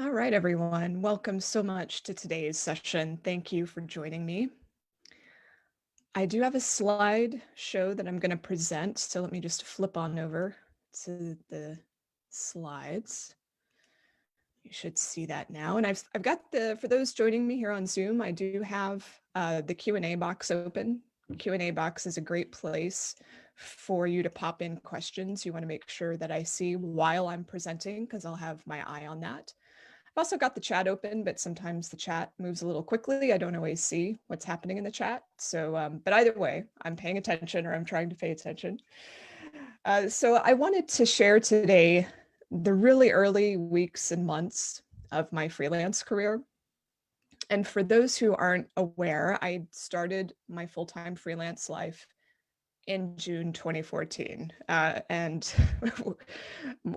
All right, everyone. Welcome so much to today's session. Thank you for joining me. I do have a slide show that I'm going to present, so let me just flip on over to the slides. You should see that now. And I've got for those joining me here on Zoom, I do have the Q&A box open. Q&A box is a great place for you to pop in questions you want to make sure that I see while I'm presenting, because I'll have my eye on that. I've also got the chat open, but sometimes the chat moves a little quickly. I don't always see what's happening in the chat. So, but either way, I'm paying attention, or I'm trying to pay attention. So I wanted to share today the really early weeks and months of my freelance career. And for those who aren't aware, I started my full-time freelance life in June 2014. And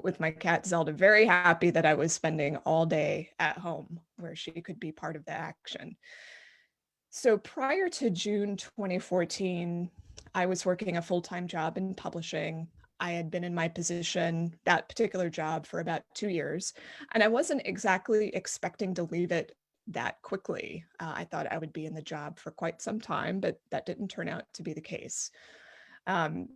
with my cat Zelda, very happy that I was spending all day at home where she could be part of the action. So prior to June 2014, I was working a full-time job in publishing. I had been in my position, that particular job, for about 2 years, and I wasn't exactly expecting to leave it that quickly. I thought I would be in the job for quite some time, but that didn't turn out to be the case. Um,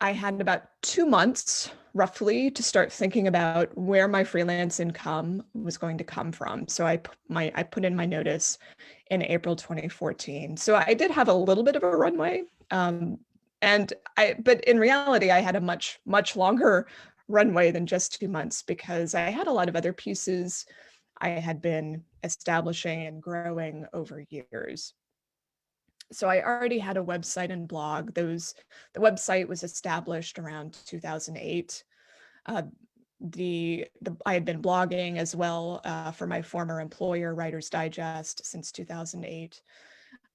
I had about 2 months roughly to start thinking about where my freelance income was going to come from. So I put in my notice in April 2014. So I did have a little bit of a runway. But in reality, I had a much longer runway than just 2 months, because I had a lot of other pieces I had been establishing and growing over years. So I already had a website and blog. The website was established around 2008. Uh, I had been blogging as well for my former employer, Writer's Digest, since 2008.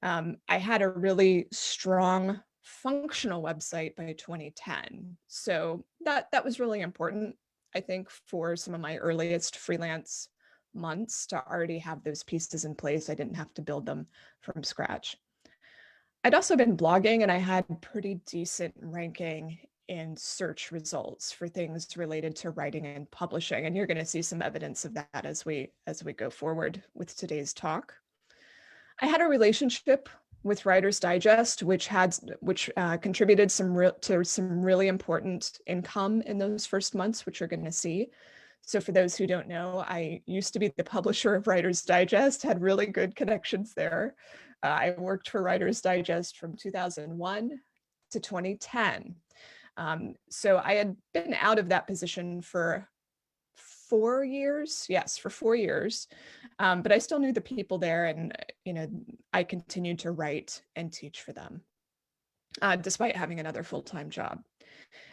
I had a really strong functional website by 2010. So that was really important, I think, for some of my earliest freelance months to already have those pieces in place. I didn't have to build them from scratch. I'd also been blogging, and I had pretty decent ranking in search results for things related to writing and publishing. And you're going to see some evidence of that as we go forward with today's talk. I had a relationship with Writer's Digest, which contributed to some really important income in those first months, which you're going to see. So for those who don't know, I used to be the publisher of Writer's Digest, had really good connections there. I worked for Writer's Digest from 2001 to 2010. So I had been out of that position for 4 years. Yes, for 4 years. But I still knew the people there, and I continued to write and teach for them, despite having another full-time job.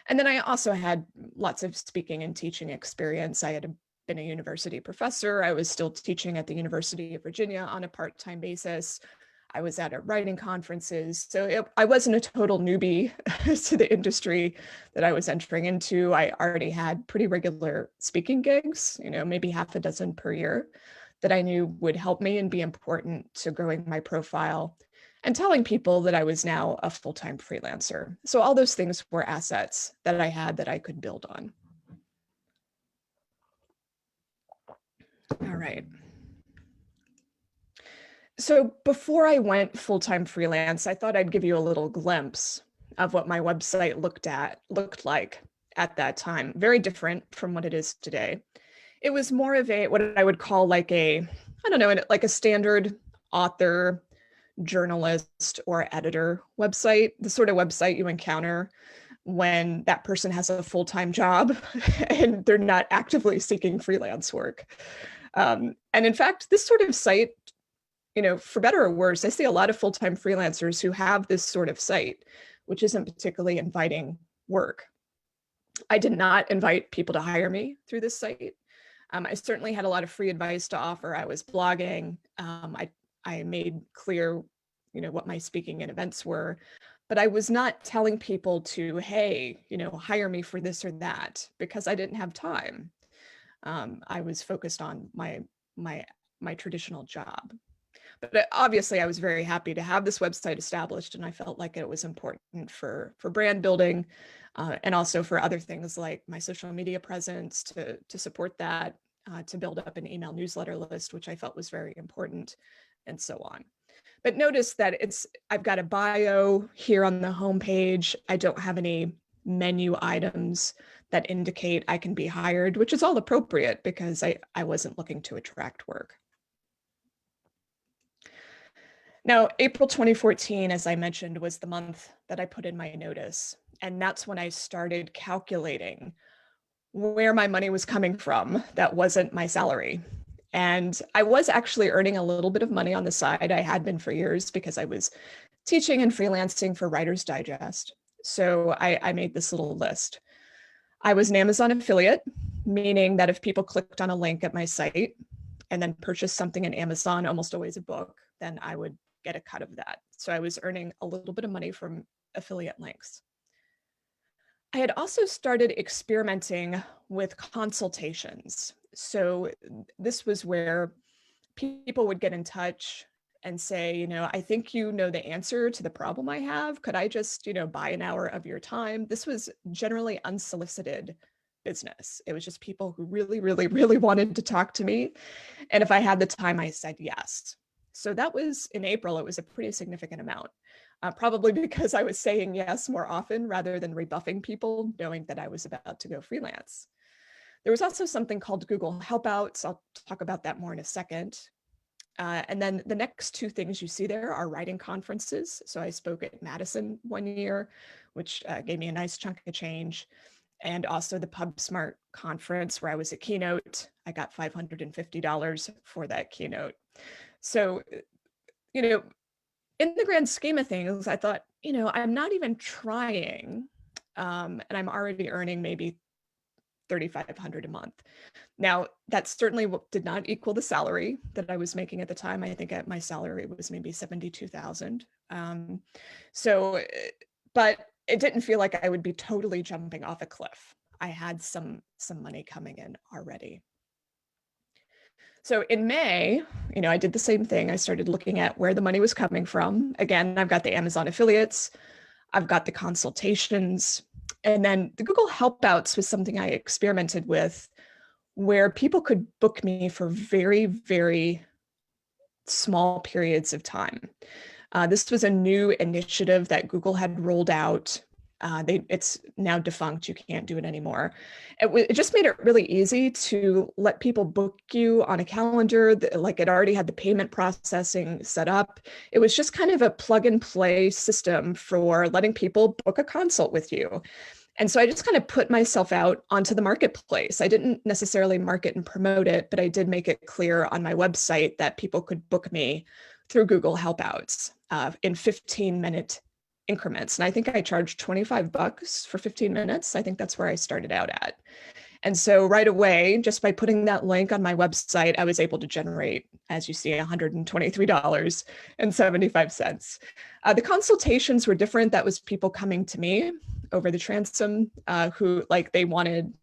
And then I also had lots of speaking and teaching experience. I had been a university professor. I was still teaching at the University of Virginia on a part-time basis. I was at writing conferences. So I wasn't a total newbie to the industry that I was entering into. I already had pretty regular speaking gigs, maybe half a dozen per year, that I knew would help me and be important to growing my profile and telling people that I was now a full-time freelancer. So all those things were assets that I had that I could build on. All right. So before I went full-time freelance, I thought I'd give you a little glimpse of what my website looked like at that time. Very different from what it is today. It was more of what I would call like I don't know, like a standard author, journalist, or editor website, the sort of website you encounter when that person has a full-time job and they're not actively seeking freelance work. And in fact, this sort of site, for better or worse, I see a lot of full-time freelancers who have this sort of site, which isn't particularly inviting work. I did not invite people to hire me through this site. I certainly had a lot of free advice to offer. I was blogging. I made clear, what my speaking and events were, but I was not telling people to, hey, hire me for this or that, because I didn't have time. I was focused on my traditional job. But obviously, I was very happy to have this website established, and I felt like it was important for brand building, and also for other things like my social media presence to support that, to build up an email newsletter list, which I felt was very important, and so on. But notice that I've got a bio here on the homepage. I don't have any menu items that indicate I can be hired, which is all appropriate because I wasn't looking to attract work. Now, April 2014, as I mentioned, was the month that I put in my notice. And that's when I started calculating where my money was coming from that wasn't my salary. And I was actually earning a little bit of money on the side. I had been for years because I was teaching and freelancing for Writer's Digest. So I made this little list. I was an Amazon affiliate, meaning that if people clicked on a link at my site and then purchased something in Amazon, almost always a book, then I would get a cut of that. So I was earning a little bit of money from affiliate links. I had also started experimenting with consultations. So this was where people would get in touch and say, I think you know the answer to the problem I have. Could I just, buy an hour of your time? This was generally unsolicited business. It was just people who really, really, really wanted to talk to me. And if I had the time, I said yes. So that was in April. It was a pretty significant amount, probably because I was saying yes more often rather than rebuffing people, knowing that I was about to go freelance. There was also something called Google Helpouts. I'll talk about that more in a second. And then the next two things you see there are writing conferences. So I spoke at Madison one year, which gave me a nice chunk of change. And also the PubSmart conference where I was a keynote. I got $550 for that keynote. So, in the grand scheme of things, I thought, I'm not even trying, and I'm already earning maybe $3,500 a month. Now, that certainly did not equal the salary that I was making at the time. I think my salary was maybe $72,000. But it didn't feel like I would be totally jumping off a cliff. I had some money coming in already. So in May, I did the same thing. I started looking at where the money was coming from. Again, I've got the Amazon affiliates, I've got the consultations, and then the Google Helpouts was something I experimented with where people could book me for very, very small periods of time. This was a new initiative that Google had rolled out. It's now defunct. You can't do it anymore. It just made it really easy to let people book you on a calendar. Like it already had the payment processing set up. It was just kind of a plug and play system for letting people book a consult with you. And so I just kind of put myself out onto the marketplace. I didn't necessarily market and promote it, but I did make it clear on my website that people could book me through Google Helpouts in 15-minute increments. And I think I charged $25 for 15 minutes. I think that's where I started out at. And so right away, just by putting that link on my website, I was able to generate, as you see, $123.75. The consultations were different. That was people coming to me over the transom who they wanted,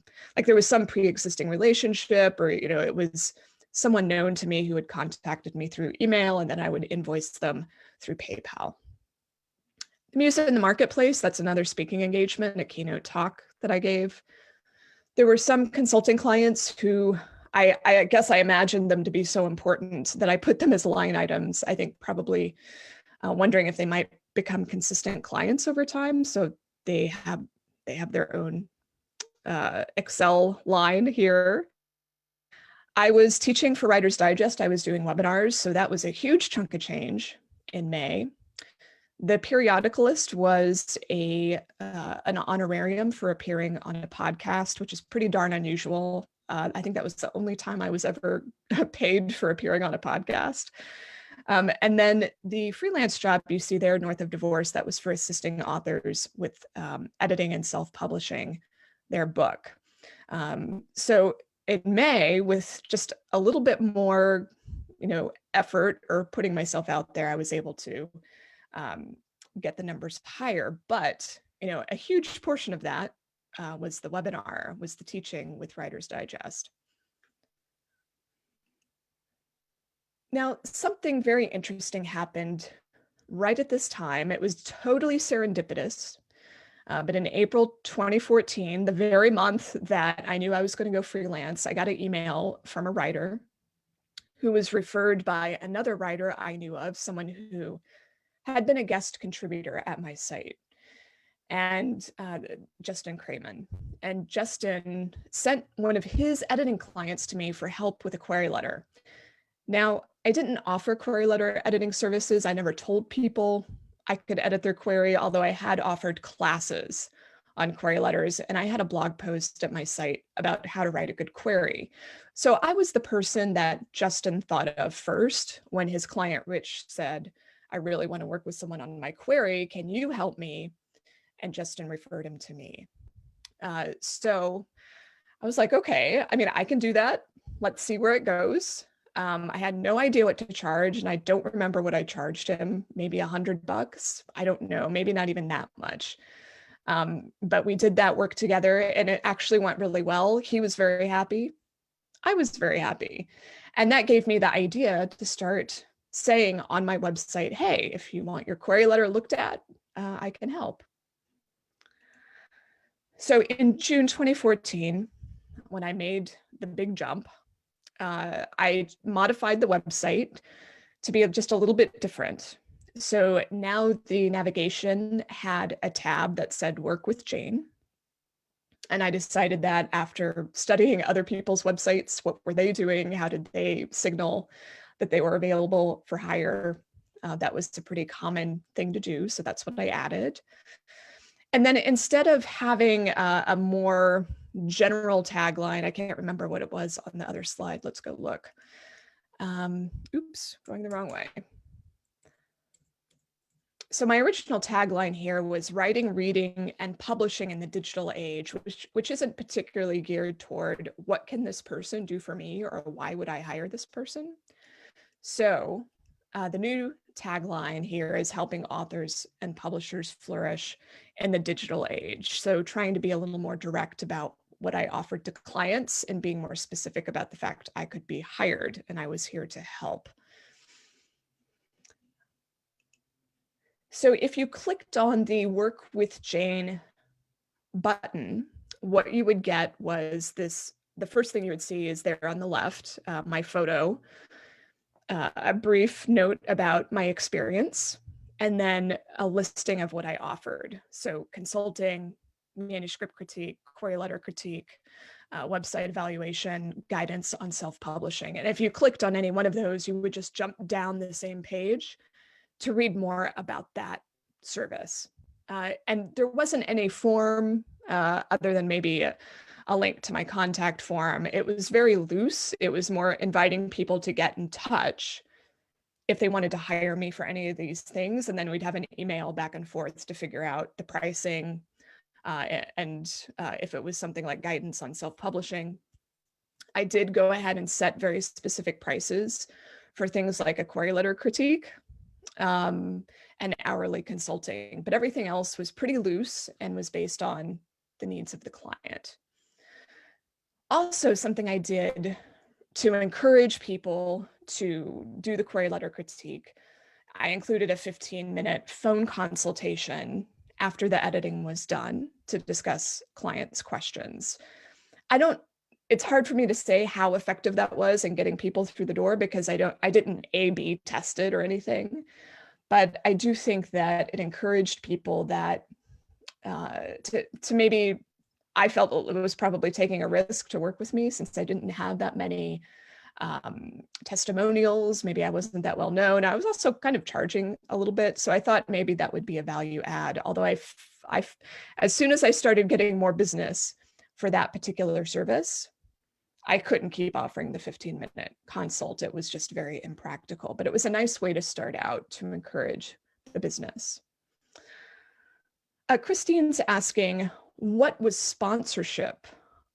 there was some pre-existing relationship, or, it was someone known to me who had contacted me through email, and then I would invoice them through PayPal. The Music in the Marketplace, that's another speaking engagement, a keynote talk that I gave. There were some consulting clients who I guess I imagined them to be so important that I put them as line items, I think probably wondering if they might become consistent clients over time. So they have their own Excel line here. I was teaching for Writer's Digest. I was doing webinars. So that was a huge chunk of change in May. The periodicalist was an honorarium for appearing on a podcast, which is pretty darn unusual. I think that was the only time I was ever paid for appearing on a podcast. And then the freelance job you see there, North of Divorce, that was for assisting authors with editing and self-publishing their book. So in May, with just a little bit more, effort or putting myself out there, I was able to get the numbers higher. But, a huge portion of that was the webinar, was the teaching with Writer's Digest. Now, something very interesting happened right at this time. It was totally serendipitous. But in April 2014, the very month that I knew I was going to go freelance, I got an email from a writer who was referred by another writer I knew of, someone who had been a guest contributor at my site, and Justin Cramen. And Justin sent one of his editing clients to me for help with a query letter. Now, I didn't offer query letter editing services. I never told people I could edit their query, although I had offered classes on query letters, and I had a blog post at my site about how to write a good query. So I was the person that Justin thought of first when his client, Rich, said, I really want to work with someone on my query. Can you help me? And Justin referred him to me. So I was like, okay, I mean, I can do that. Let's see where it goes. I had no idea what to charge, and I don't remember what I charged him, maybe $100. I don't know, maybe not even that much. But we did that work together, and it actually went really well. He was very happy. I was very happy. And that gave me the idea to start saying on my website, hey, if you want your query letter looked at, I can help. So in June 2014, when I made the big jump, I modified the website to be just a little bit different. So now the navigation had a tab that said work with Jane. And I decided that after studying other people's websites, what were they doing? How did they signal that they were available for hire? That was a pretty common thing to do. So that's what I added. And then instead of having a more general tagline, I can't remember what it was on the other slide. Let's go look. Oops, going the wrong way. So my original tagline here was writing, reading, and publishing in the digital age, which isn't particularly geared toward what can this person do for me or why would I hire this person? So the new tagline here is helping authors and publishers flourish in the digital age. So trying to be a little more direct about what I offered to clients and being more specific about the fact I could be hired and I was here to help. So if you clicked on the Work with Jane button, what you would get was this, the first thing you would see is there on the left, my photo, a brief note about my experience, and then a listing of what I offered. So consulting, manuscript critique, query letter critique, website evaluation, guidance on self-publishing. And if you clicked on any one of those, you would just jump down the same page to read more about that service. And there wasn't any form other than maybe a link to my contact form. It was very loose. It was more inviting people to get in touch if they wanted to hire me for any of these things. And then we'd have an email back and forth to figure out the pricing and if it was something like guidance on self-publishing. I did go ahead and set very specific prices for things like a query letter critique and hourly consulting, but everything else was pretty loose and was based on the needs of the client. Also, something I did to encourage people to do the query letter critique, I included a 15-minute phone consultation after the editing was done to discuss clients' questions. It's hard for me to say how effective that was in getting people through the door because I didn't A/B test it or anything. But I do think that it encouraged people that to maybe, I felt it was probably taking a risk to work with me since I didn't have that many testimonials. Maybe I wasn't that well known. I was also kind of charging a little bit. So I thought maybe that would be a value add. Although as soon as I started getting more business for that particular service, I couldn't keep offering the 15-minute consult. It was just very impractical, but it was a nice way to start out to encourage the business. Christine's asking, what was sponsorship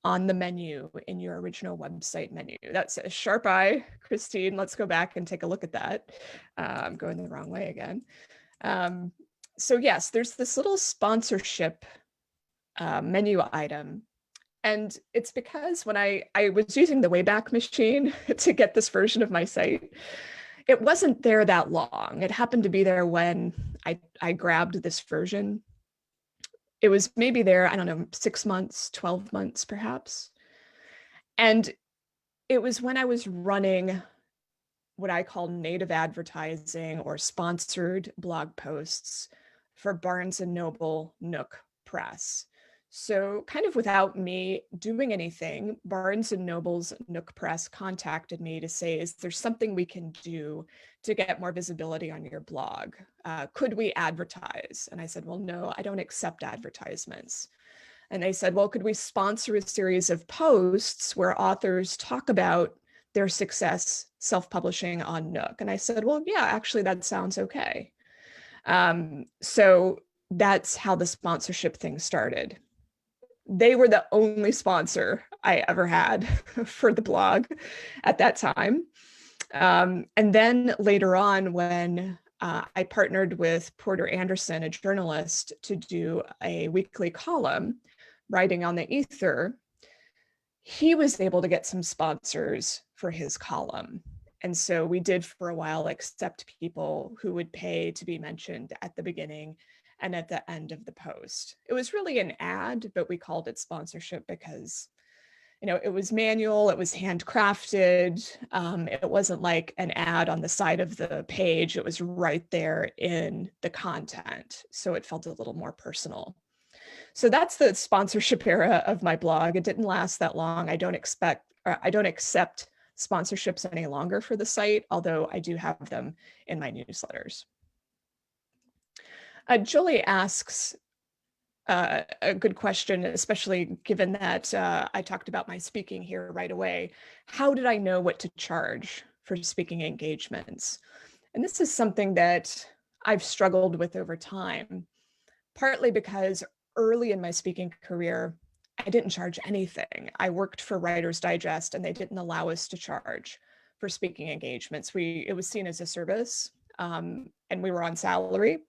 on the menu in your original website menu? That's a sharp eye, Christine. Let's go back and take a look at that. I'm going the wrong way again. So yes, there's this little sponsorship menu item. And it's because when I was using the Wayback Machine to get this version of my site, it wasn't there that long. It happened to be there when I grabbed this version. it was maybe there, I don't know, 6 months, 12 months, perhaps. And it was when I was running what I call native advertising or sponsored blog posts for Barnes and Noble Nook Press. So kind of without me doing anything, Barnes and Noble's Nook Press contacted me to say, is there something we can do to get more visibility on your blog? Could we advertise? And I said, well, no, I don't accept advertisements. And they said, well, could we sponsor a series of posts where authors talk about their success self-publishing on Nook? And I said, well, yeah, actually, that sounds okay. So that's how the sponsorship thing started. They were the only sponsor I ever had for the blog at that time. And then later on, when I partnered with Porter Anderson, a journalist, to do a weekly column writing on the ether, he was able to get some sponsors for his column. And so we did for a while accept people who would pay to be mentioned at the beginning and at the end of the post. It was really an ad, but we called it sponsorship because, you know, it was manual, it was handcrafted. It wasn't like an ad on the side of the page. It was right there in the content. So it felt a little more personal. So that's the sponsorship era of my blog. It didn't last that long. I don't accept sponsorships any longer for the site, although I do have them in my newsletters. Julie asks a good question, especially given that I talked about my speaking here right away. How did I know what to charge for speaking engagements? And this is something that I've struggled with over time, partly because early in my speaking career, I didn't charge anything. I worked for Writer's Digest and they didn't allow us to charge for speaking engagements. It was seen as a service, and we were on salary.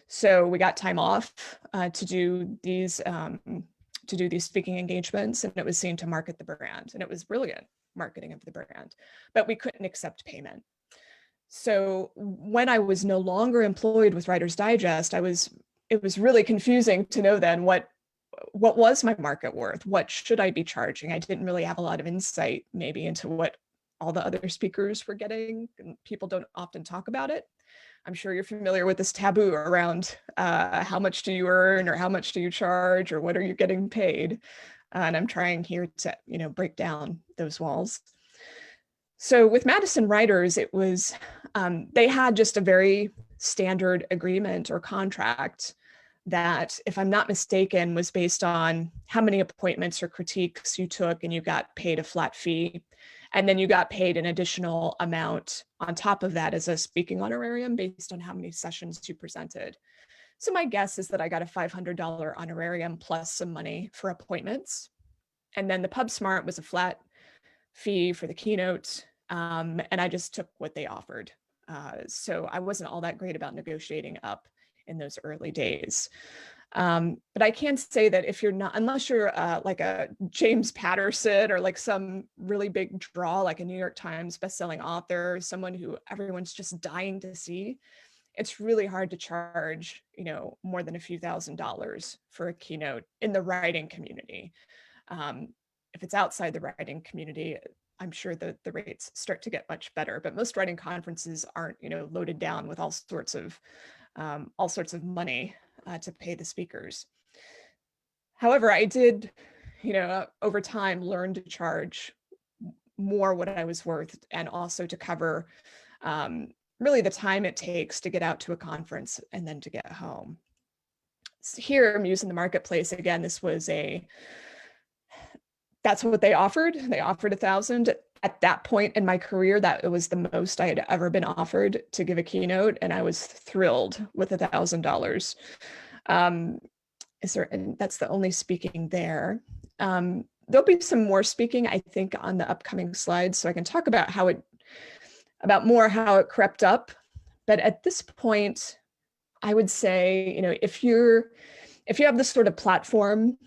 So we got time off to do these speaking engagements, and it was seen to market the brand, and it was brilliant marketing of the brand, but we couldn't accept payment. So when I was no longer employed with Writer's Digest, it was really confusing to know then what was my market worth? What should I be charging? I didn't really have a lot of insight maybe into what all the other speakers were getting. And people don't often talk about it. I'm sure you're familiar with this taboo around how much do you earn or how much do you charge or what are you getting paid? And I'm trying here to, you know, break down those walls. So with Madison Writers, it was, they had just a very standard agreement or contract that, if I'm not mistaken, was based on how many appointments or critiques you took, and you got paid a flat fee. And then you got paid an additional amount on top of that as a speaking honorarium based on how many sessions you presented. So my guess is that I got a $500 honorarium plus some money for appointments. And then the PubSmart was a flat fee for the keynote, and I just took what they offered. So I wasn't all that great about negotiating up in those early days. But I can say that if you're not, unless you're like a James Patterson or like some really big draw, like a New York Times bestselling author, someone who everyone's just dying to see, it's really hard to charge, you know, more than a few $1,000s for a keynote in the writing community. If it's outside the writing community, I'm sure that the rates start to get much better, but most writing conferences aren't, you know, loaded down with all sorts of money to pay the speakers. However, I did, you know, over time learn to charge more what I was worth, and also to cover really the time it takes to get out to a conference and then to get home. So here I'm using the marketplace again. That's what they offered. They offered 1,000. At that point in my career, that it was the most I had ever been offered to give a keynote, and I was thrilled with $1,000. And that's the only speaking there. There'll be some more speaking, I think, on the upcoming slides, so I can talk about how it crept up. But at this point, I would say, you know, if you have this sort of platform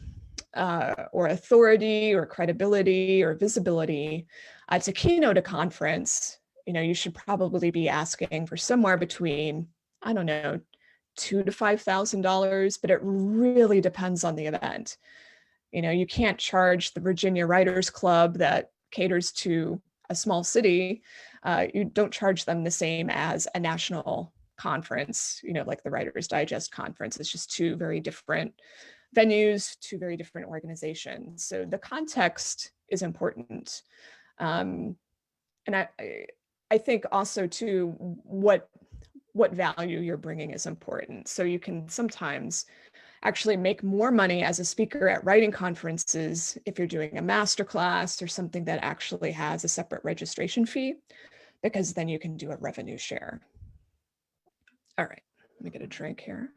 or authority or credibility or visibility to keynote a conference, you know, you should probably be asking for somewhere between, I don't know, $2,000 to $5,000, but it really depends on the event. You know, you can't charge the Virginia Writers Club that caters to a small city. You don't charge them the same as a national conference, you know, like the Writers Digest conference. It's just two very different venues, two very different organizations. So the context is important. And I think also too, what value you're bringing is important. So you can sometimes actually make more money as a speaker at writing conferences if you're doing a masterclass or something that actually has a separate registration fee, because then you can do a revenue share. All right, let me get a drink here.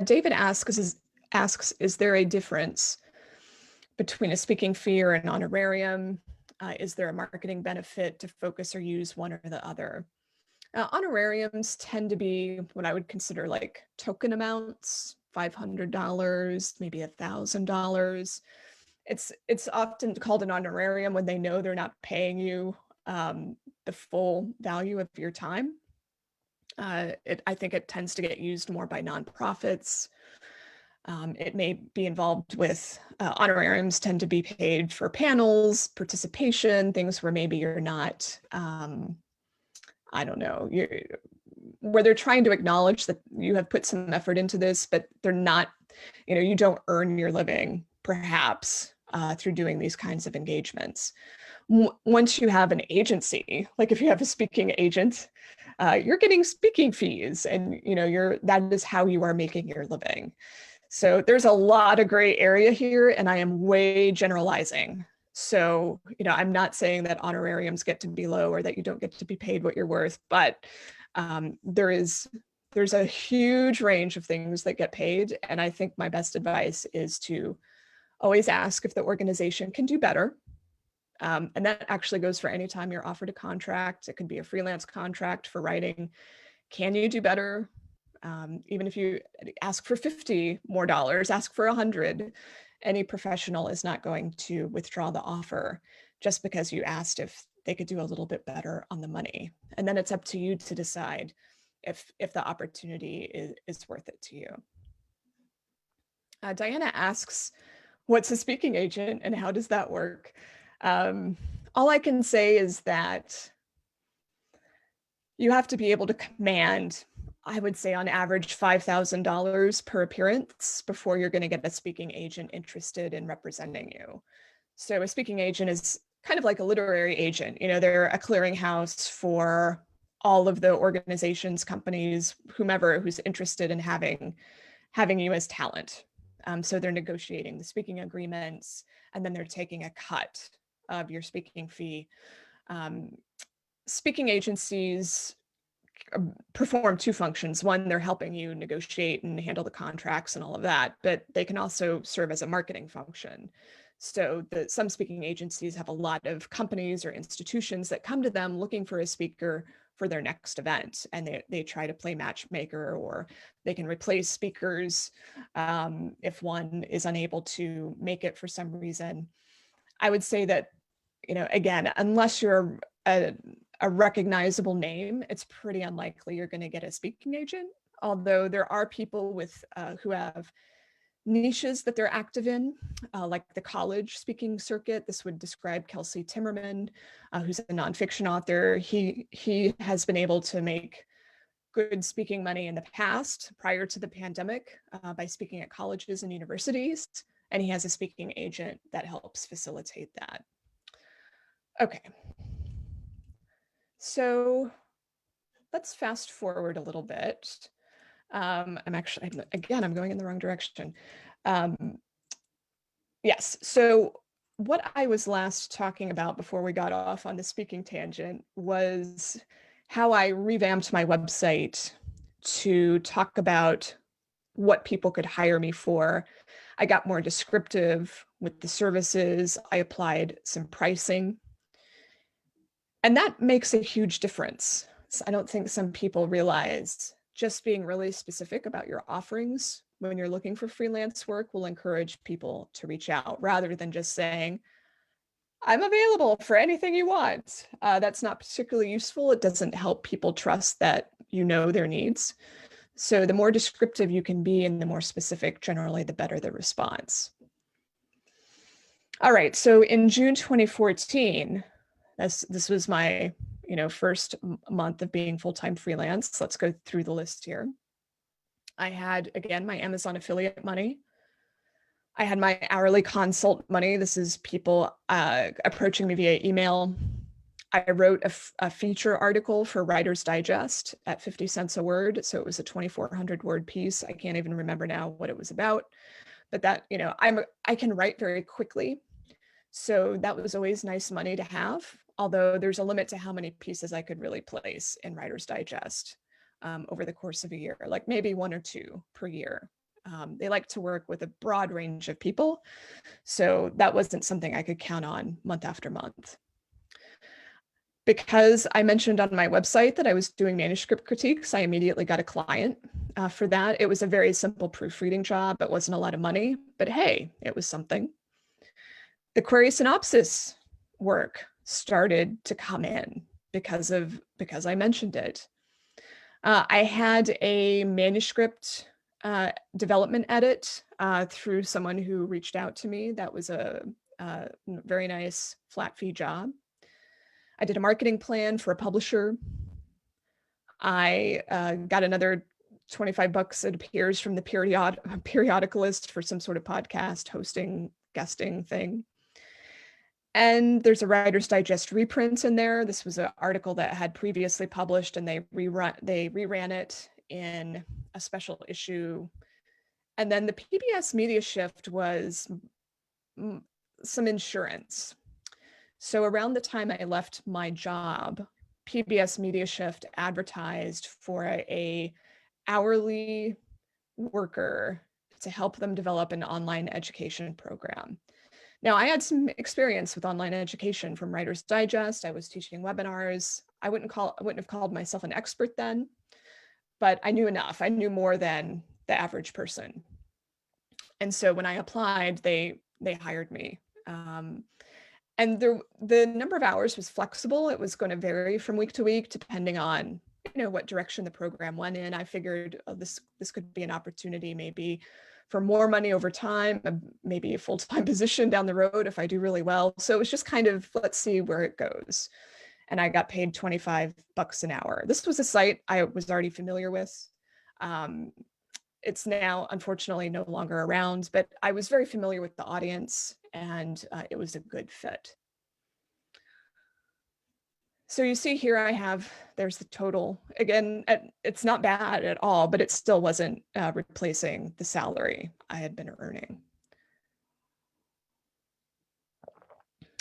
David asks, is there a difference between a speaking fee or an honorarium? Is there a marketing benefit to focus or use one or the other? Honorariums tend to be what I would consider like token amounts, $500, maybe $1,000. It's often called an honorarium when they know they're not paying you the full value of your time. I think it tends to get used more by nonprofits. It may be involved with honorariums tend to be paid for panels, participation, things where maybe you're not, I don't know, where they're trying to acknowledge that you have put some effort into this, but they're not, you know, you don't earn your living perhaps through doing these kinds of engagements. Once you have an agency, like if you have a speaking agent, you're getting speaking fees, and you know that is how you are making your living. So there's a lot of gray area here, and I am way generalizing. So, you know, I'm not saying that honorariums get to be low or that you don't get to be paid what you're worth, but there's a huge range of things that get paid. And I think my best advice is to always ask if the organization can do better. And that actually goes for any time you're offered a contract. It could be a freelance contract for writing. Can you do better? Even if you ask for $50 more, ask for $100, any professional is not going to withdraw the offer just because you asked if they could do a little bit better on the money. And then it's up to you to decide if the opportunity is worth it to you. Diana asks, what's a speaking agent and how does that work? All I can say is that you have to be able to command, I would say on average, $5,000 per appearance before you're going to get a speaking agent interested in representing you. So a speaking agent is kind of like a literary agent. You know, they're a clearinghouse for all of the organizations, companies, whomever who's interested in having you as talent. So they're negotiating the speaking agreements, and then they're taking a cut of your speaking fee. Speaking agencies perform two functions. One, they're helping you negotiate and handle the contracts and all of that, but they can also serve as a marketing function. So some speaking agencies have a lot of companies or institutions that come to them looking for a speaker for their next event, and they try to play matchmaker, or they can replace speakers if one is unable to make it for some reason. I would say that, you know, again, unless you're a recognizable name, it's pretty unlikely you're going to get a speaking agent. Although there are people with who have niches that they're active in, like the college speaking circuit. This would describe Kelsey Timmerman, who's a nonfiction author. He has been able to make good speaking money in the past, prior to the pandemic, by speaking at colleges and universities, and he has a speaking agent that helps facilitate that. Okay. So let's fast forward a little bit. I'm going in the wrong direction. Yes, so what I was last talking about before we got off on the speaking tangent was how I revamped my website to talk about what people could hire me for. I got more descriptive with the services. I applied some pricing. And that makes a huge difference. So I don't think some people realize just being really specific about your offerings when you're looking for freelance work will encourage people to reach out, rather than just saying, I'm available for anything you want. That's not particularly useful. It doesn't help people trust that you know their needs. So the more descriptive you can be and the more specific, generally, the better the response. All right, so in June 2014, this was my first month of being full-time freelance. Let's go through the list here. I had, again, my Amazon affiliate money. I had my hourly consult money. This is people approaching me via email. I wrote a feature article for Writer's Digest at 50 cents a word. So it was a 2,400 word piece. I can't even remember now what it was about, but that, I can write very quickly. So that was always nice money to have, although there's a limit to how many pieces I could really place in Writer's Digest over the course of a year, like maybe 1 or 2 per year. They like to work with a broad range of people. So that wasn't something I could count on month after month. Because I mentioned on my website that I was doing manuscript critiques, I immediately got a client for that. It was a very simple proofreading job. It wasn't a lot of money, but hey, it was something. The query synopsis work started to come in because I mentioned it. I had a manuscript development edit through someone who reached out to me. That was a very nice flat fee job. I did a marketing plan for a publisher. I got another $25, it appears, from the periodicalist for some sort of podcast hosting, guesting thing. And there's a Writer's Digest reprint in there. This was an article that had previously published, and they reran it in a special issue. And then the PBS media shift was some insurance. So around the time I left my job, PBS Media Shift advertised for a hourly worker to help them develop an online education program. Now, I had some experience with online education from Writer's Digest. I was teaching webinars. I wouldn't have called myself an expert then, but I knew enough. I knew more than the average person. And so when I applied, they hired me. And the number of hours was flexible. It was going to vary from week to week, depending on what direction the program went in. I figured, oh, this could be an opportunity maybe for more money over time, maybe a full-time position down the road if I do really well. So it was just kind of, let's see where it goes. And I got paid $25 an hour. This was a site I was already familiar with. It's now, unfortunately, no longer around, but I was very familiar with the audience, and it was a good fit. So you see here there's the total. Again, it's not bad at all, but it still wasn't replacing the salary I had been earning.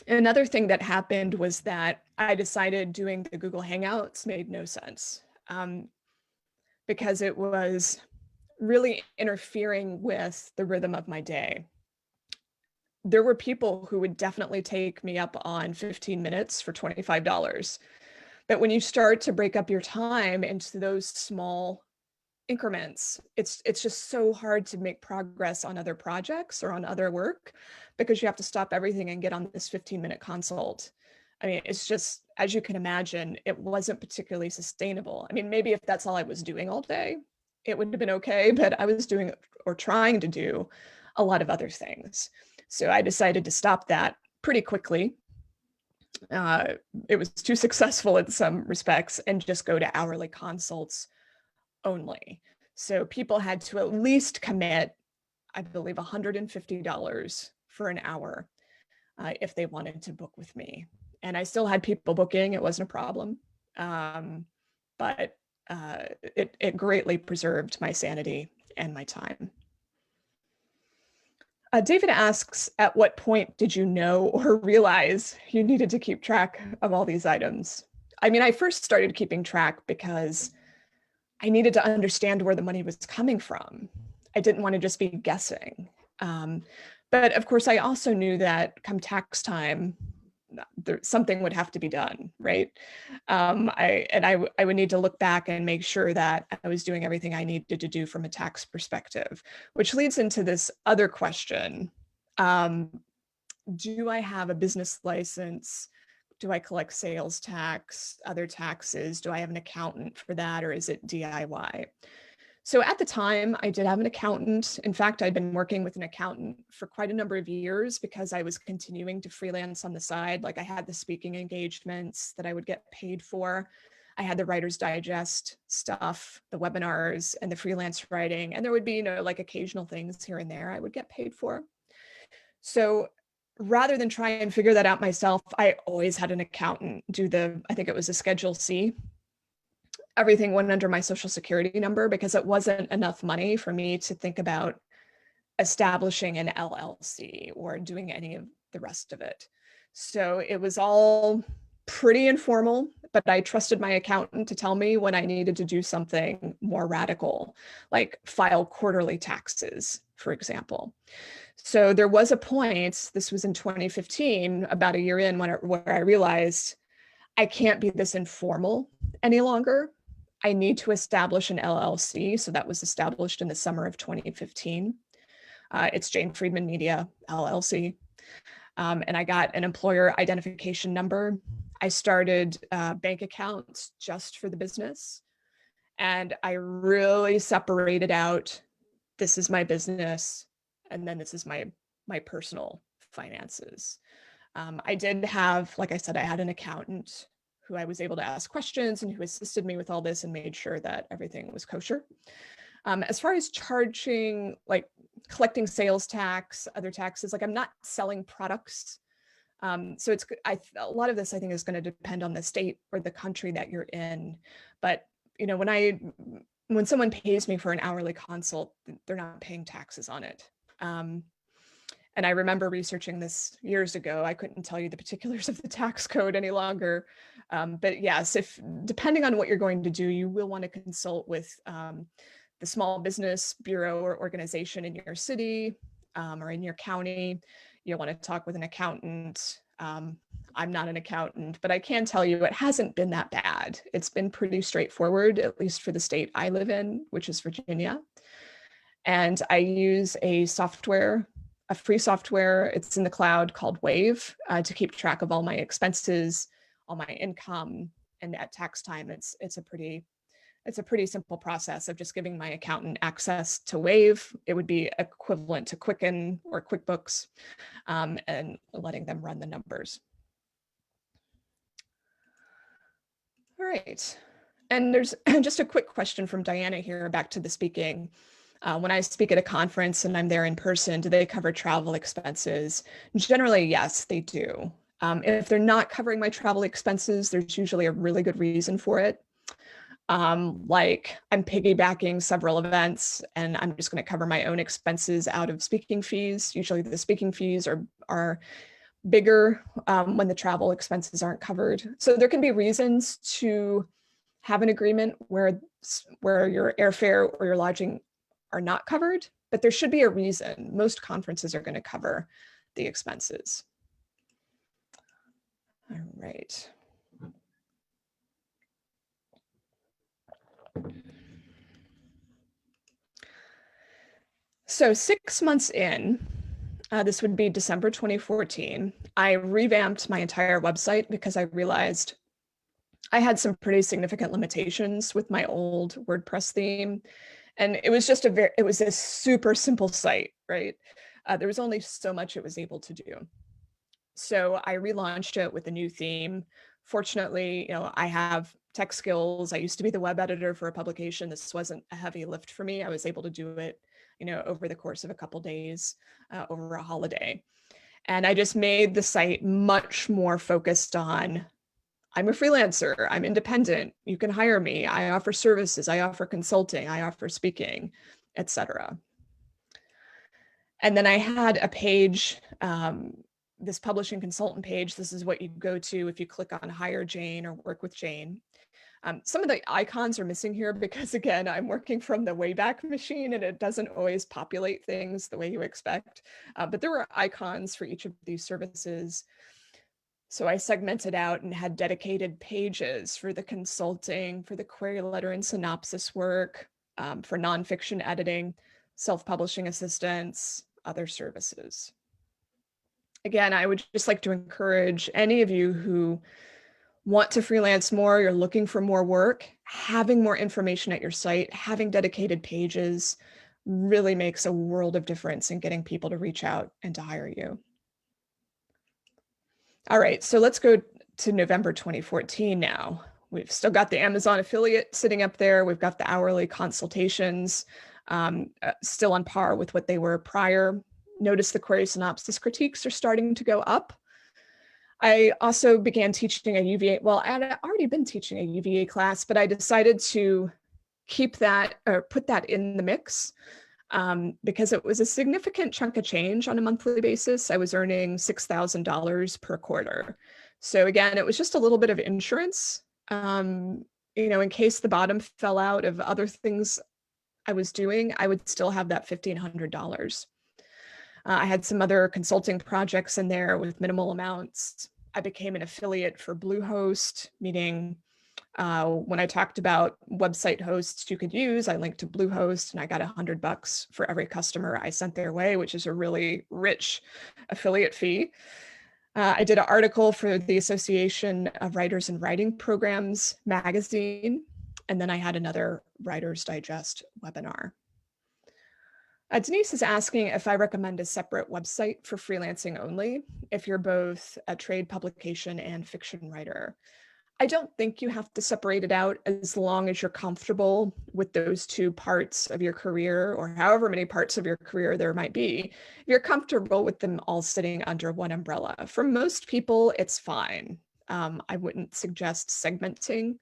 Another thing that happened was that I decided doing the Google Hangouts made no sense because it was really interfering with the rhythm of my day. There were people who would definitely take me up on 15 minutes for $25. But when you start to break up your time into those small increments, it's just so hard to make progress on other projects or on other work because you have to stop everything and get on this 15-minute consult. I mean, it's just, as you can imagine, it wasn't particularly sustainable. I mean, maybe if that's all I was doing all day, it would have been okay, but I was doing or trying to do a lot of other things. So I decided to stop that pretty quickly. It was too successful in some respects, and just go to hourly consults only. So people had to at least commit, I believe, $150 for an hour if they wanted to book with me. And I still had people booking. It wasn't a problem. But it greatly preserved my sanity and my time. David asks, at what point did you know or realize you needed to keep track of all these items? I mean, I first started keeping track because I needed to understand where the money was coming from. I didn't want to just be guessing. But of course, I also knew that come tax time, something would have to be done, right? I would need to look back and make sure that I was doing everything I needed to do from a tax perspective, which leads into this other question. do I have a business license? Do I collect sales tax, other taxes? Do I have an accountant for that, or is it DIY? So at the time, I did have an accountant. In fact, I'd been working with an accountant for quite a number of years because I was continuing to freelance on the side. Like I had the speaking engagements that I would get paid for. I had the Writer's Digest stuff, the webinars and the freelance writing. And there would be, like occasional things here and there I would get paid for. So rather than try and figure that out myself, I always had an accountant do I think it was a Schedule C. Everything went under my social security number because it wasn't enough money for me to think about establishing an LLC or doing any of the rest of it. So it was all pretty informal, but I trusted my accountant to tell me when I needed to do something more radical, like file quarterly taxes, for example. So there was a point, this was in 2015, about a year in, where I realized I can't be this informal any longer. I need to establish an LLC. So that was established in the summer of 2015. It's Jane Friedman Media LLC. And I got an employer identification number. I started bank accounts just for the business. And I really separated out, this is my business, and then this is my personal finances. I did have, like I said, I had an accountant who I was able to ask questions and who assisted me with all this and made sure that everything was kosher. As far as charging, like collecting sales tax, other taxes, like I'm not selling products. So a lot of this I think is going to depend on the state or the country that you're in. But when someone pays me for an hourly consult, they're not paying taxes on it. And I remember researching this years ago. I couldn't tell you the particulars of the tax code any longer. But yes, depending on what you're going to do, you will want to consult with the small business bureau or organization in your city or in your county. You'll want to talk with an accountant. I'm not an accountant, but I can tell you it hasn't been that bad. It's been pretty straightforward, at least for the state I live in, which is Virginia. And I use a free software. It's in the cloud called Wave to keep track of all my expenses, all my income, and at tax time, it's a pretty simple process of just giving my accountant access to Wave. It would be equivalent to Quicken or QuickBooks, and letting them run the numbers. All right. And there's just a quick question from Diana here, back to the speaking. When I speak at a conference and I'm there in person, do they cover travel expenses? Generally, yes, they do. If they're not covering my travel expenses, there's usually a really good reason for it. Like I'm piggybacking several events and I'm just going to cover my own expenses out of speaking fees. Usually the speaking fees are bigger when the travel expenses aren't covered. So there can be reasons to have an agreement where your airfare or your lodging are not covered, but there should be a reason. Most conferences are going to cover the expenses. All right. So 6 months in, this would be December 2014, I revamped my entire website because I realized I had some pretty significant limitations with my old WordPress theme. And it was just it was a super simple site, right? There was only so much it was able to do. So I relaunched it with a new theme. Fortunately, I have tech skills. I used to be the web editor for a publication. This wasn't a heavy lift for me. I was able to do it, over the course of a couple days over a holiday. And I just made the site much more focused on, I'm a freelancer, I'm independent, you can hire me, I offer services, I offer consulting, I offer speaking, etc. And then I had a page, this publishing consultant page. This is what you go to if you click on Hire Jane or Work with Jane. Some of the icons are missing here because, again, I'm working from the Wayback Machine and it doesn't always populate things the way you expect. But there were icons for each of these services. So I segmented out and had dedicated pages for the consulting, for the query letter and synopsis work, for nonfiction editing, self-publishing assistance, other services. Again, I would just like to encourage any of you who want to freelance more, you're looking for more work, having more information at your site, having dedicated pages really makes a world of difference in getting people to reach out and to hire you. All right, so let's go to November 2014 now. We've still got the Amazon affiliate sitting up there. We've got the hourly consultations still on par with what they were prior. Notice the query synopsis critiques are starting to go up. I also began teaching a UVA. Well, I had already been teaching a UVA class, but I decided to keep that or put that in the mix because it was a significant chunk of change on a monthly basis. I was earning $6,000 per quarter. So again, it was just a little bit of insurance, in case the bottom fell out of other things I was doing, I would still have that $1,500. I had some other consulting projects in there with minimal amounts. I became an affiliate for Bluehost, meaning when I talked about website hosts you could use, I linked to Bluehost and I got $100 for every customer I sent their way, which is a really rich affiliate fee. I did an article for the Association of Writers and Writing Programs magazine, and then I had another Writer's Digest webinar. Denise is asking if I recommend a separate website for freelancing only, if you're both a trade publication and fiction writer. I don't think you have to separate it out as long as you're comfortable with those two parts of your career, or however many parts of your career there might be. If you're comfortable with them all sitting under one umbrella. For most people, it's fine. I wouldn't suggest segmenting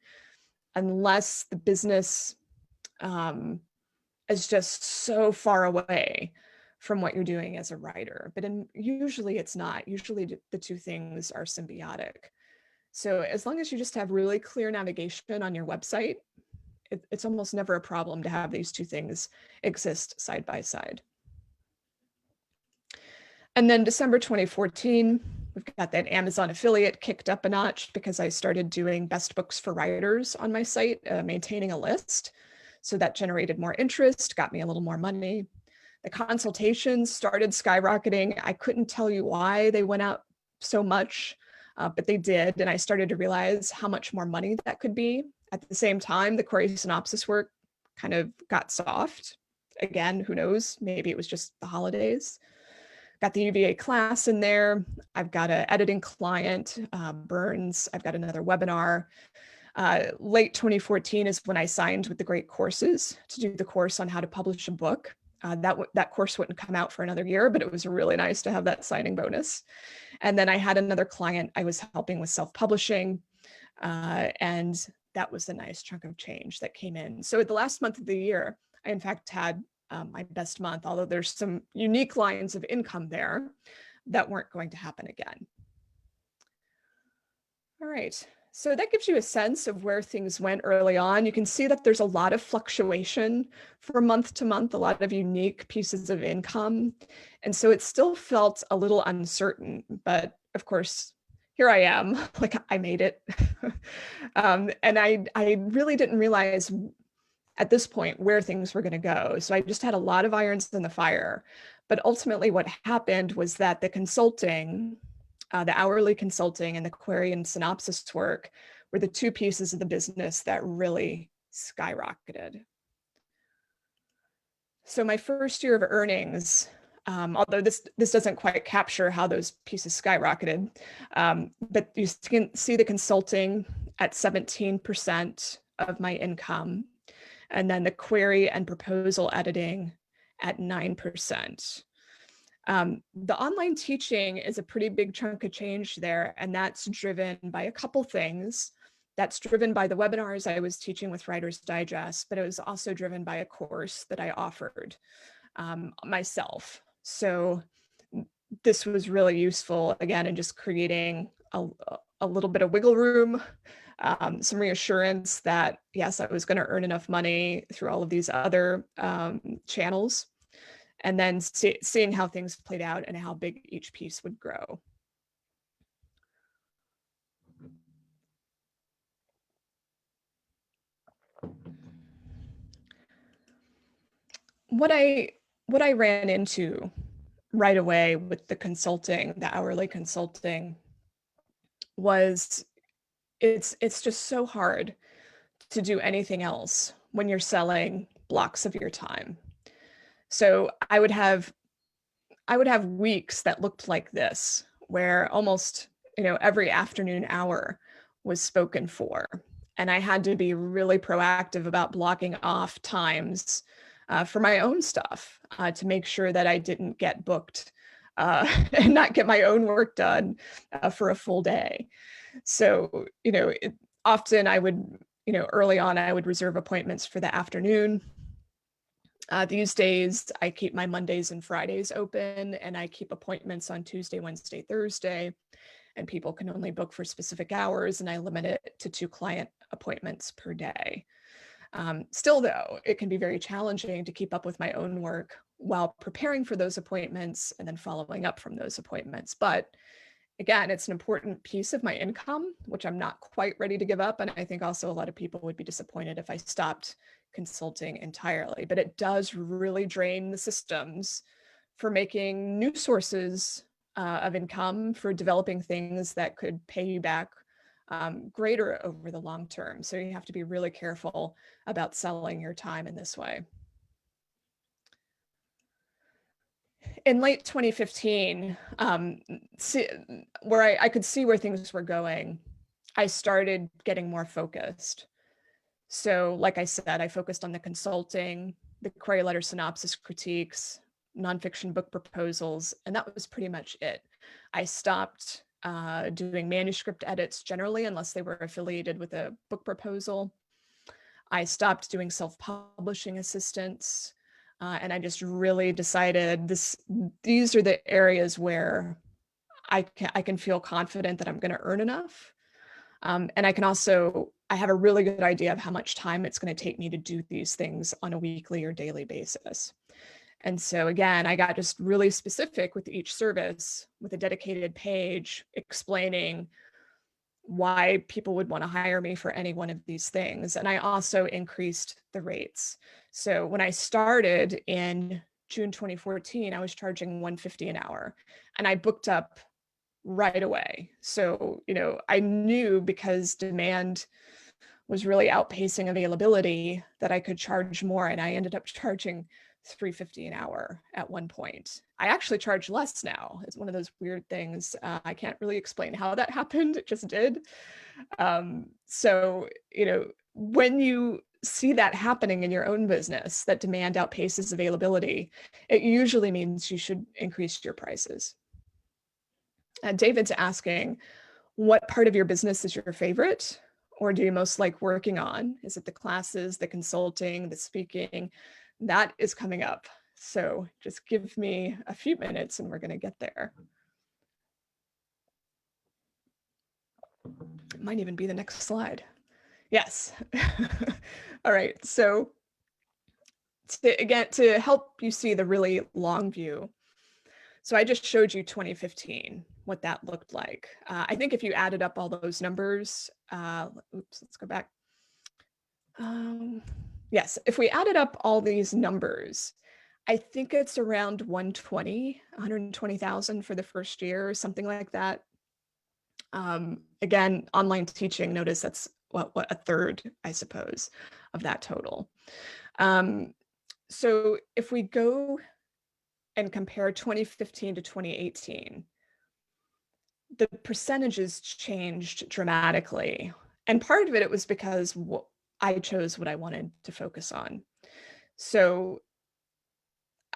unless the business is just so far away from what you're doing as a writer. But usually it's not. Usually the two things are symbiotic. So as long as you just have really clear navigation on your website, it's almost never a problem to have these two things exist side by side. And then December 2014, we've got that Amazon affiliate kicked up a notch because I started doing best books for writers on my site, maintaining a list. So that generated more interest, got me a little more money. The consultations started skyrocketing. I couldn't tell you why they went up so much, but they did. And I started to realize how much more money that could be. At the same time, the query synopsis work kind of got soft. Again, who knows? Maybe it was just the holidays. Got the UVA class in there. I've got an editing client, Burns. I've got another webinar. Late 2014 is when I signed with the Great Courses to do the course on how to publish a book. That course wouldn't come out for another year, but it was really nice to have that signing bonus. And then I had another client I was helping with self-publishing, and that was a nice chunk of change that came in. So at the last month of the year, I in fact had my best month, although there's some unique lines of income there that weren't going to happen again. All right. So that gives you a sense of where things went early on. You can see that there's a lot of fluctuation from month to month, a lot of unique pieces of income. And so it still felt a little uncertain, but of course, here I am, like I made it. And I really didn't realize at this point where things were going to go. So I just had a lot of irons in the fire. But ultimately what happened was that the hourly consulting and the query and synopsis work were the two pieces of the business that really skyrocketed. So my first year of earnings, although this doesn't quite capture how those pieces skyrocketed, but you can see the consulting at 17% of my income, and then the query and proposal editing at 9%. The online teaching is a pretty big chunk of change there, and that's driven by a couple things. That's driven by the webinars I was teaching with Writer's Digest, but it was also driven by a course that I offered myself. So this was really useful, again, in just creating a little bit of wiggle room, some reassurance that, yes, I was going to earn enough money through all of these other channels, and then seeing how things played out and how big each piece would grow. What I ran into right away with the consulting, the hourly consulting, was it's just so hard to do anything else when you're selling blocks of your time. So I would have weeks that looked like this, where almost, every afternoon hour was spoken for. And I had to be really proactive about blocking off times for my own stuff to make sure that I didn't get booked and not get my own work done for a full day. So, often I would, early on, I would reserve appointments for the afternoon. These days, I keep my Mondays and Fridays open, and I keep appointments on Tuesday, Wednesday, Thursday, and people can only book for specific hours, and I limit it to 2 client appointments per day. Still, though, it can be very challenging to keep up with my own work while preparing for those appointments and then following up from those appointments. But again, it's an important piece of my income, which I'm not quite ready to give up. And I think also a lot of people would be disappointed if I stopped consulting entirely. But it does really drain the systems for making new sources of income, for developing things that could pay you back greater over the long term. So you have to be really careful about selling your time in this way. In late 2015, where I could see where things were going, I started getting more focused. So like I said, I focused on the consulting, the query letter synopsis critiques, nonfiction book proposals, and that was pretty much it. I stopped doing manuscript edits generally, unless they were affiliated with a book proposal. I stopped doing self-publishing assistance. And I just really decided these are the areas where I can feel confident that I'm going to earn enough. And I have a really good idea of how much time it's going to take me to do these things on a weekly or daily basis. And so again, I got just really specific with each service with a dedicated page explaining why people would want to hire me for any one of these things. And I also increased the rates. So when I started in June 2014, I was charging $150 an hour, and I booked up right away. So, I knew, because demand was really outpacing availability, that I could charge more. And I ended up charging $350 an hour at one point. I actually charge less now. It's one of those weird things. I can't really explain how that happened. It just did. So, when you see that happening in your own business, that demand outpaces availability, it usually means you should increase your prices. David's asking, what part of your business is your favorite? Or do you most like working on? Is it the classes, the consulting, the speaking? That is coming up. So just give me a few minutes and we're going to get there. It might even be the next slide. Yes. All right. So to help you see the really long view. So I just showed you 2015, what that looked like. I think if you added up all those numbers, let's go back. Yes, if we added up all these numbers, I think it's around 120,000 for the first year, or something like that. Again, online teaching, notice that's what a third, I suppose, of that total. So if we go and compare 2015 to 2018, the percentages changed dramatically. And part of it was because I chose what I wanted to focus on. So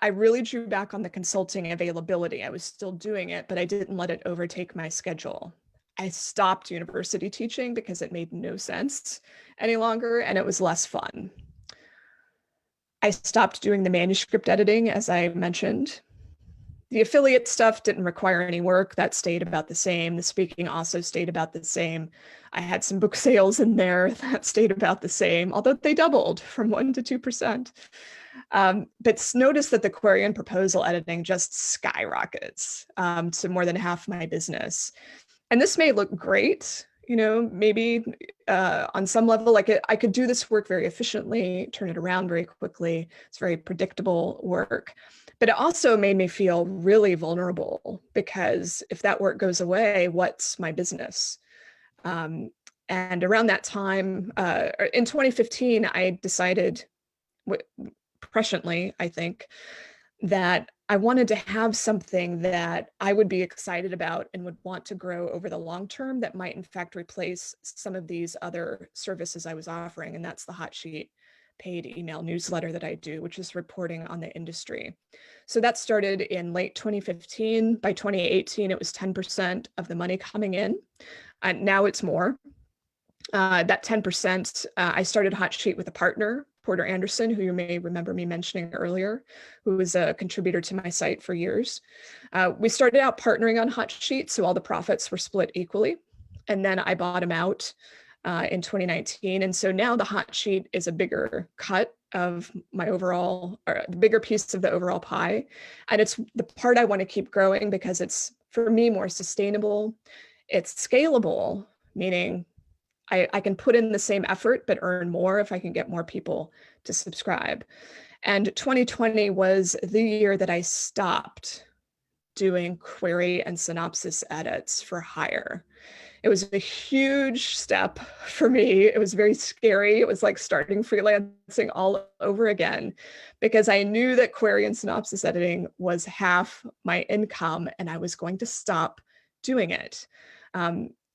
I really drew back on the consulting availability. I was still doing it, but I didn't let it overtake my schedule. I stopped university teaching because it made no sense any longer, and it was less fun. I stopped doing the manuscript editing, as I mentioned. The affiliate stuff didn't require any work. That stayed about the same. The speaking also stayed about the same. I had some book sales in there that stayed about the same, although they doubled from 1% to 2%. But notice that the query and proposal editing just skyrockets to more than half my business. And this may look great, maybe on some level, like I could do this work very efficiently, turn it around very quickly. It's very predictable work. But it also made me feel really vulnerable, because if that work goes away, what's my business? Um, and around that time, in 2015, I decided, presciently, I think, that I wanted to have something that I would be excited about and would want to grow over the long term that might in fact replace some of these other services I was offering. And that's the hot sheet paid email newsletter that I do, which is reporting on the industry. So that started in late 2015. By 2018, it was 10% of the money coming in. Now it's more. That 10%, I started Hot Sheet with a partner, Porter Anderson, who you may remember me mentioning earlier, who was a contributor to my site for years. We started out partnering on Hot Sheet, so all the profits were split equally. And then I bought him out in 2019. And so now the Hot Sheet is a bigger cut of my overall, or the bigger piece of the overall pie. And it's the part I want to keep growing because it's, for me, more sustainable. It's scalable, meaning I can put in the same effort, but earn more if I can get more people to subscribe. And 2020 was the year that I stopped doing query and synopsis edits for hire. It was a huge step for me. It was very scary. It was like starting freelancing all over again, because I knew that query and synopsis editing was half my income and I was going to stop doing it.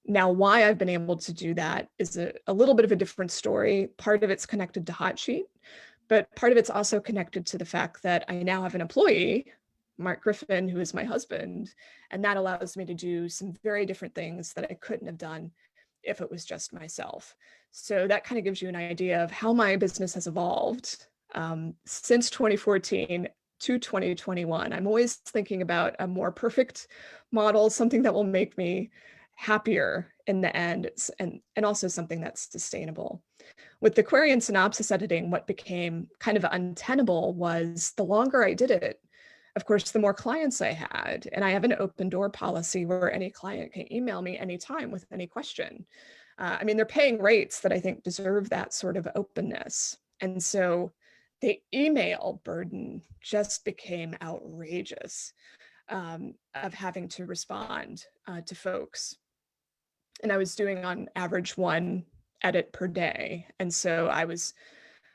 Now, why I've been able to do that is a little bit of a different story. Part of it's connected to Hot Sheet, but part of it's also connected to the fact that I now have an employee, Mark Griffin, who is my husband, and that allows me to do some very different things that I couldn't have done if it was just myself. So that kind of gives you an idea of how my business has evolved since 2014 to 2021. I'm always thinking about a more perfect model, something that will make me happier in the end, and also something that's sustainable. With the query and synopsis editing, what became kind of untenable was the longer I did it, of course, the more clients I had. And I have an open door policy where any client can email me anytime with any question. I mean, they're paying rates that I think deserve that sort of openness. And so the email burden just became outrageous, of having to respond to folks. And I was doing on average one edit per day. And so I was,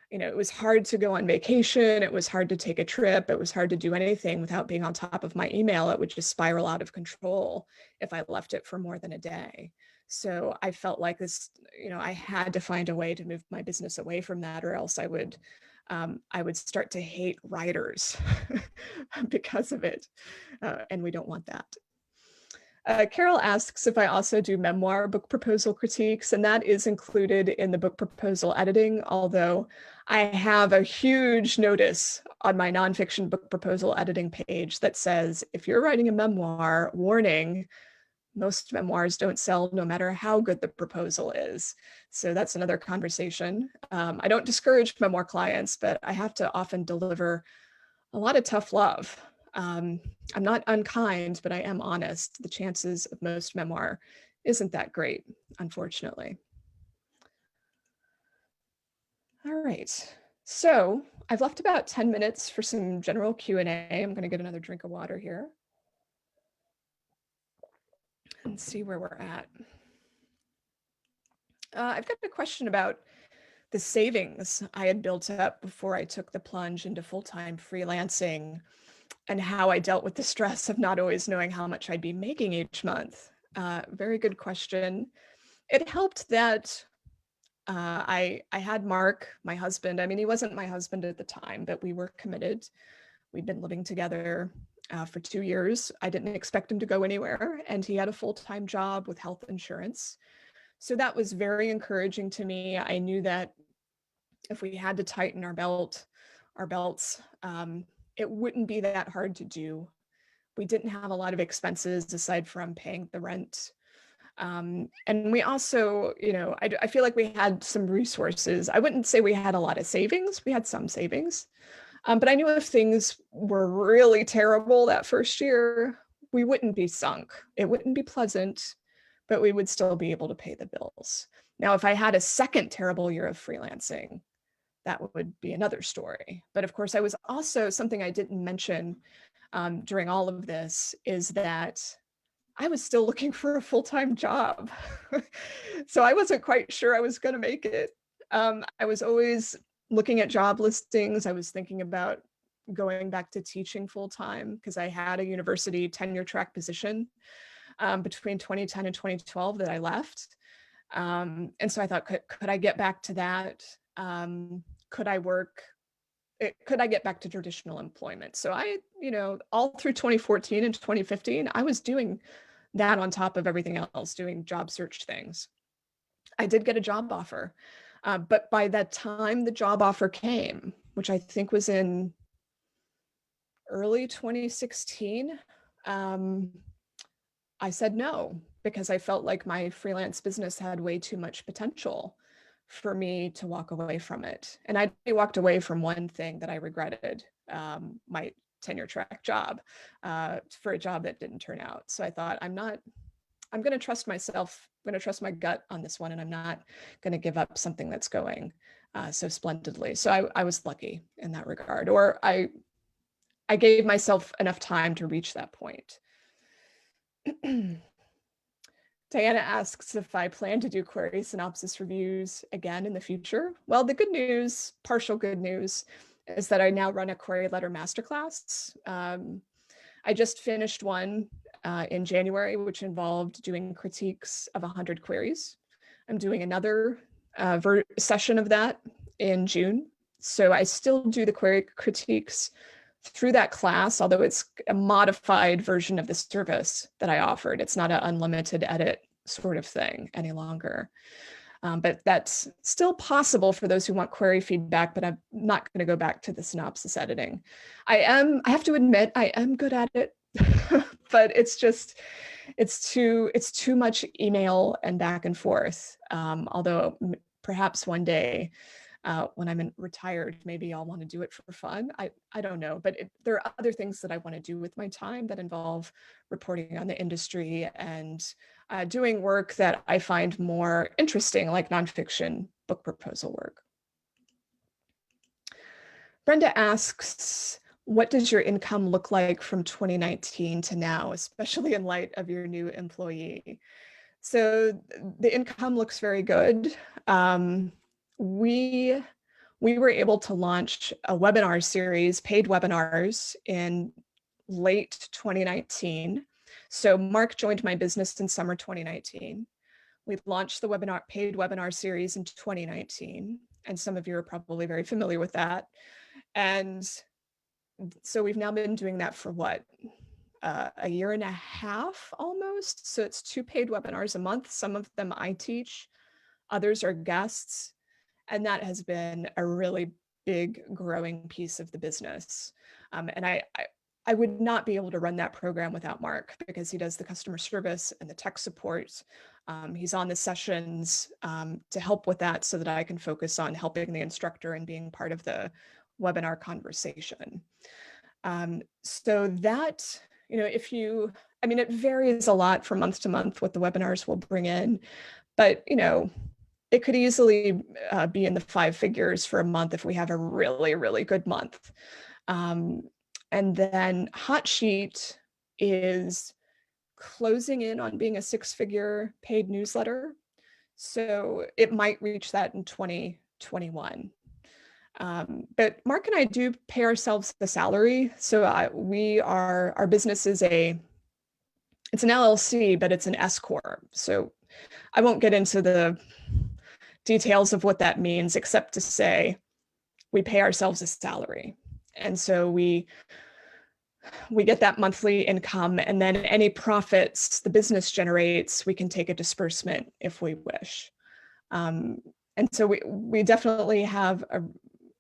it was hard to go on vacation. It was hard to take a trip. It was hard to do anything without being on top of my email. It would just spiral out of control if I left it for more than a day. So I felt like this, I had to find a way to move my business away from that, or else I would start to hate writers because of it. And we don't want that. Carol asks if I also do memoir book proposal critiques, and that is included in the book proposal editing, although I have a huge notice on my nonfiction book proposal editing page that says, if you're writing a memoir, warning, most memoirs don't sell no matter how good the proposal is. So that's another conversation. I don't discourage memoir clients, but I have to often deliver a lot of tough love. I'm not unkind, but I am honest. The chances of most memoir isn't that great, unfortunately. All right, so I've left about 10 minutes for some general Q&A. I'm going to get another drink of water here and see where we're at. I've got a question about the savings I had built up before I took the plunge into full-time freelancing, and how I dealt with the stress of not always knowing how much I'd be making each month. Very good question. It helped that I had Mark, my husband. I mean, he wasn't my husband at the time, but we were committed. We'd been living together for 2 years. I didn't expect him to go anywhere, and he had a full-time job with health insurance. So that was very encouraging to me. I knew that if we had to tighten our belts, it wouldn't be that hard to do. We didn't have a lot of expenses aside from paying the rent. And we also, I feel like we had some resources. I wouldn't say we had a lot of savings. We had some savings. But I knew if things were really terrible that first year, we wouldn't be sunk. It wouldn't be pleasant, but we would still be able to pay the bills. Now, if I had a second terrible year of freelancing, that would be another story. But of course, I was also, something I didn't mention during all of this is that I was still looking for a full-time job. So I wasn't quite sure I was going to make it. I was always looking at job listings. I was thinking about going back to teaching full-time because I had a university tenure track position between 2010 and 2012 that I left. And so I thought, could I get back to that? Could I get back to traditional employment? So I, all through 2014 and 2015, I was doing that on top of everything else, doing job search things. I did get a job offer, but by that time the job offer came, which I think was in early 2016, I said no, because I felt like my freelance business had way too much potential for me to walk away from it. And I walked away from one thing that I regretted, my tenure track job, for a job that didn't turn out. So I thought, I'm going to trust myself, I'm going to trust my gut on this one, and I'm not going to give up something that's going so splendidly. So I was lucky in that regard, or I gave myself enough time to reach that point. Diana asks if I plan to do query synopsis reviews again in the future. Well, the good news, partial good news, is that I now run a query letter masterclass. I just finished one in January, which involved doing critiques of 100 queries. I'm doing another session of that in June. So I still do the query critiques through that class, although it's a modified version of the service that I offered. It's not an unlimited edit sort of thing any longer. But that's still possible for those who want query feedback, but I'm not going to go back to the synopsis editing. I have to admit, I am good at it, but it's too much email and back and forth. Although perhaps one day, when I'm retired, maybe I'll want to do it for fun. I don't know, but there are other things that I want to do with my time that involve reporting on the industry and doing work that I find more interesting, like nonfiction book proposal work. Brenda asks, what does your income look like from 2019 to now, especially in light of your new employee? So the income looks very good. We were able to launch a webinar series, paid webinars, in late 2019. So Mark joined my business in summer 2019. We launched the paid webinar series in 2019, and some of you are probably very familiar with that. And so we've now been doing that for what? A year and a half almost. So it's 2 paid webinars a month. Some of them I teach, others are guests. And that has been a really big growing piece of the business. And I would not be able to run that program without Mark, because he does the customer service and the tech support. He's on the sessions to help with that so that I can focus on helping the instructor and being part of the webinar conversation. So that, it varies a lot from month to month what the webinars will bring in, but, it could easily be in the 5 figures for a month if we have a really, really good month. And then Hot Sheet is closing in on being a 6-figure paid newsletter. So it might reach that in 2021. But Mark and I do pay ourselves the salary. So our business is it's an LLC, but it's an S Corp. So I won't get into the details of what that means, except to say we pay ourselves a salary. And so we get that monthly income, and then any profits the business generates, we can take a disbursement if we wish. And so we definitely have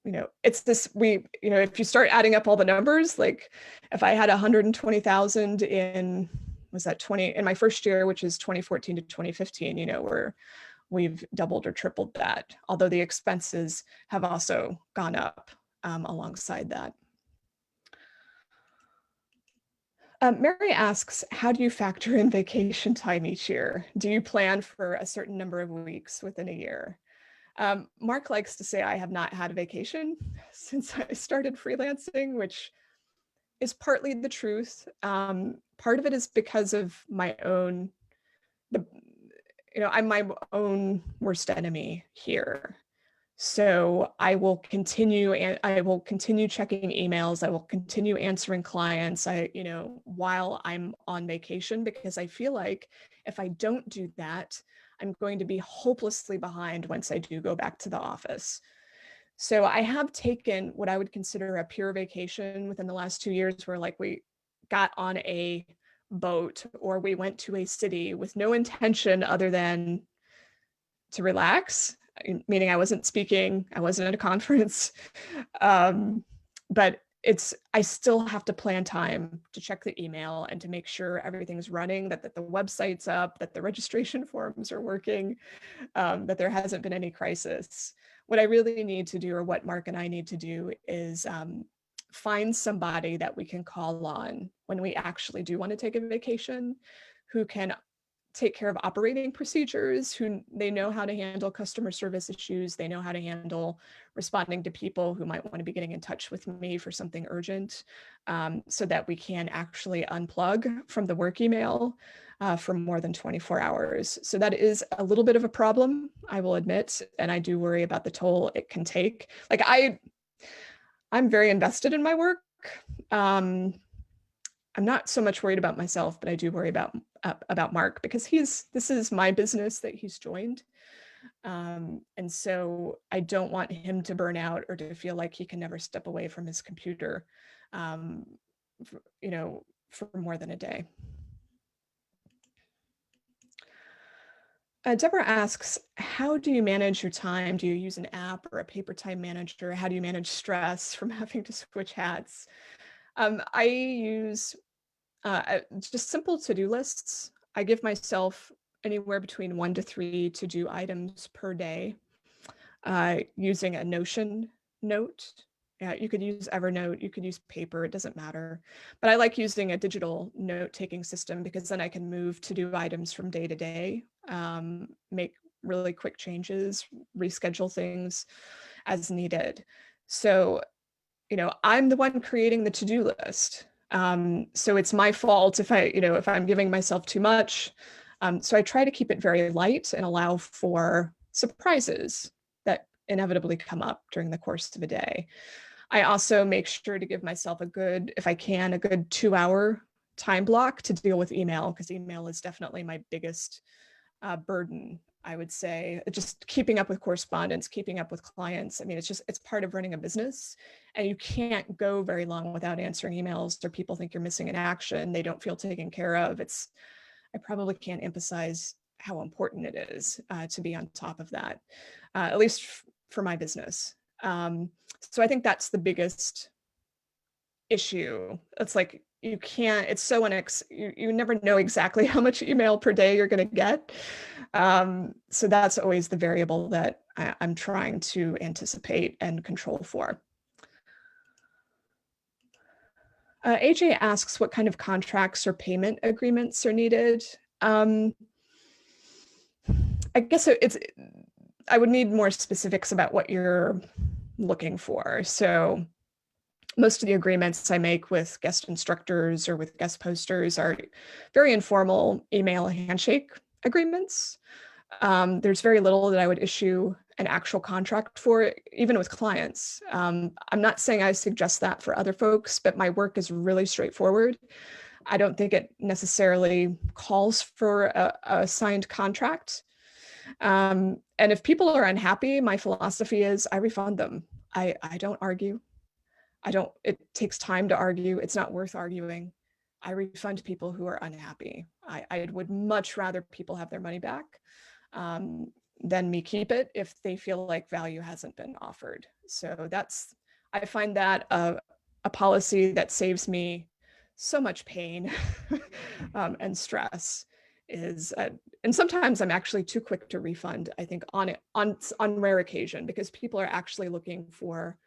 if you start adding up all the numbers, like if I had 120,000 in my first year, which is 2014 to 2015, we've doubled or tripled that, although the expenses have also gone up alongside that. Mary asks, how do you factor in vacation time each year? Do you plan for a certain number of weeks within a year? Mark likes to say I have not had a vacation since I started freelancing, which is partly the truth. Part of it is because of my own, I'm my own worst enemy here. So I will continue and I will continue checking emails. I will continue answering clients, while I'm on vacation, because I feel like if I don't do that, I'm going to be hopelessly behind once I do go back to the office. So I have taken what I would consider a pure vacation within the last 2 years, where like we got on a boat or we went to a city with no intention other than to relax, meaning I wasn't speaking, I wasn't at a conference. But I still have to plan time to check the email and to make sure everything's running, that the website's up, that the registration forms are working, that there hasn't been any crisis. What I really need to do, or what Mark and I need to do, is find somebody that we can call on when we actually do want to take a vacation, who can take care of operating procedures, who they know how to handle customer service issues, they know how to handle responding to people who might want to be getting in touch with me for something urgent, so that we can actually unplug from the work email for more than 24 hours. So that is a little bit of a problem, I will admit, and I do worry about the toll it can take. Like I'm very invested in my work. I'm not so much worried about myself, but I do worry about Mark, because this is my business that he's joined. And so I don't want him to burn out or to feel like he can never step away from his computer, for, for more than a day. Deborah asks, how do you manage your time? Do you use an app or a paper time manager? How do you manage stress from having to switch hats? I use just simple to-do lists. I give myself anywhere between 1 to 3 to-do items per day, using a Notion note. You could use Evernote, you could use paper, it doesn't matter. But I like using a digital note-taking system, because then I can move to-do items from day to day, make really quick changes, reschedule things as needed. So, I'm the one creating the to-do list. So it's my fault if if I'm giving myself too much. So I try to keep it very light and allow for surprises that inevitably come up during the course of a day. I also make sure to give myself if I can, a good 2-hour time block to deal with email, because email is definitely my biggest burden, I would say. Just keeping up with correspondence, keeping up with clients. I mean, it's part of running a business, and you can't go very long without answering emails, or people think you're missing an action. They don't feel taken care of. I probably can't emphasize how important it is to be on top of that, at least for my business. So I think that's the biggest issue. It's like it's so you never know exactly how much email per day you're going to get. So that's always the variable that I'm trying to anticipate and control for. AJ asks what kind of contracts or payment agreements are needed. I guess I would need more specifics about what you're looking for. So most of the agreements I make with guest instructors or with guest posters are very informal email handshake agreements. There's very little that I would issue an actual contract for, even with clients. I'm not saying I suggest that for other folks, but my work is really straightforward. I don't think it necessarily calls for a signed contract. And if people are unhappy, my philosophy is I refund them. I don't argue. It takes time to argue. It's not worth arguing. I refund people who are unhappy. I would much rather people have their money back than me keep it if they feel like value hasn't been offered. So I find that a policy that saves me so much pain and stress and sometimes I'm actually too quick to refund, I think, on rare occasion, because people are actually looking for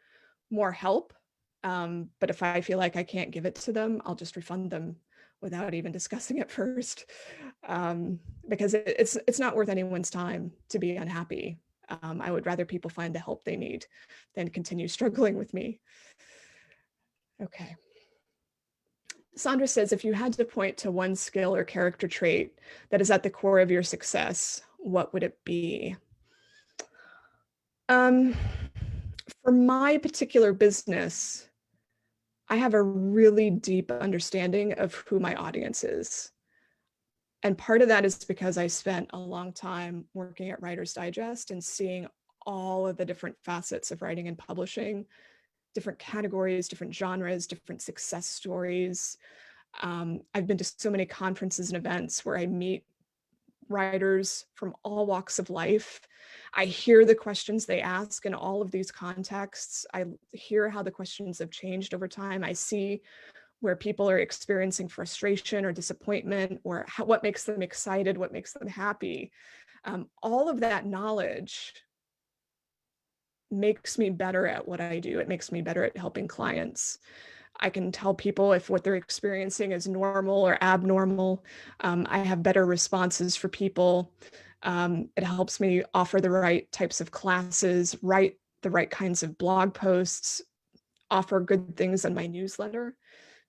more help. But if I feel like I can't give it to them, I'll just refund them without even discussing it first, because it's not worth anyone's time to be unhappy. I would rather people find the help they need than continue struggling with me. Okay. Sandra says, if you had to point to one skill or character trait that is at the core of your success, what would it be? For my particular business, I have a really deep understanding of who my audience is. And part of that is because I spent a long time working at Writer's Digest and seeing all of the different facets of writing and publishing, different categories, different genres, different success stories. I've been to so many conferences and events where I meet writers from all walks of life. I hear the questions they ask in all of these contexts. I hear how the questions have changed over time. I see where people are experiencing frustration or disappointment, or what makes them excited, what makes them happy. All of that knowledge makes me better at what I do. It makes me better at helping clients. I can tell people if what they're experiencing is normal or abnormal. I have better responses for people. It helps me offer the right types of classes, write the right kinds of blog posts, offer good things in my newsletter.